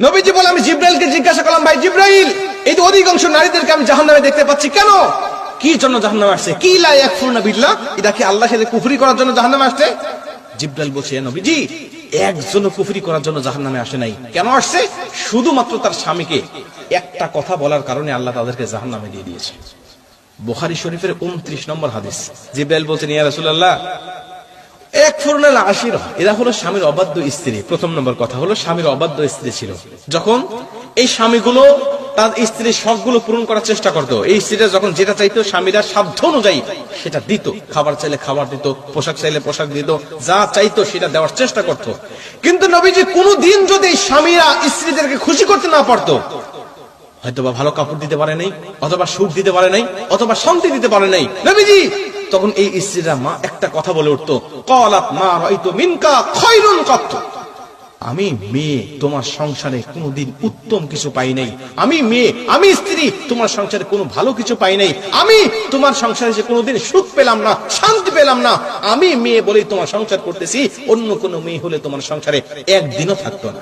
নবীজি বলে, আমি জিব্রাইলকে জিজ্ঞাসা করলাম, ভাই জিব্রাইল, এই তো অধিকাংশ নারীদেরকে আমি জাহান্নামে দেখতে পাচ্ছি, কেন, কি জন্য জাহান্নামে আসছে? কি লা ইয়াকফুরুনা বিল্লাহ, এটা কি আল্লাহর সাথে কুফরি করার জন্য জাহান্নামে আসছে? জিব্রাইল বলছে, নবীজি, একজনও কুফরি করার জন্য জাহান্নামে আসে নাই। কেন আসছে? শুধুমাত্র তার স্বামীকে একটা কথা বলার কারণে আল্লাহ তাদেরকে জাহান্নামে দিয়ে দিয়েছে। বুখারী শরীফের 29 নম্বর হাদিস। জিব্রাইল বলছেন, ইয়া রাসূলুল্লাহ, একফুরনাল আশিরা, এরা হলো স্বামীর অবাধ্য স্ত্রী। প্রথম নম্বর কথা হলো স্বামীর অবাধ্য স্ত্রী ছিল। যখন এই স্বামীগুলো তার স্ত্রীর শখগুলো পূরণ করার চেষ্টা করতো, এই স্ত্রীরা যখন যেটা চাইতো স্বামীরা সাধ্য অনুযায়ী সেটা দিত, খাবার চাইলে খাবার দিত, পোশাক চাইলে পোশাক দিত, যা চাইতো সেটা দেওয়ার চেষ্টা করত। কিন্তু নবীজি কোনদিন যদি স্বামীরা স্ত্রীদেরকে খুশি করতে না পারতো, হয়তোবা ভালো কাপড় দিতে পারে নাই, অথবা সুখ দিতে পারে নাই, অথবা শান্তি দিতে পারে নাই, নবীজি তখন এই স্ত্রীরা মা একটা কথা বলে উঠতো, ক্বালাত মা রাআইতু মিনকা খায়রুন কাত, আমি মেয়ে তোমার সংসারে কোনোদিন উত্তম কিছু পাই নাই, আমি মেয়ে, আমি স্ত্রী তোমার সংসারে কোনো ভালো কিছু পাই নাই, আমি তোমার সংসারে যে কোনোদিন সুখ পেলাম না, শান্তি পেলাম না, আমি মেয়ে বলেই তোমার সংসার করতেছি, অন্য কোনো মেয়ে হলে তোমার সংসারে একদিনও থাকতো না।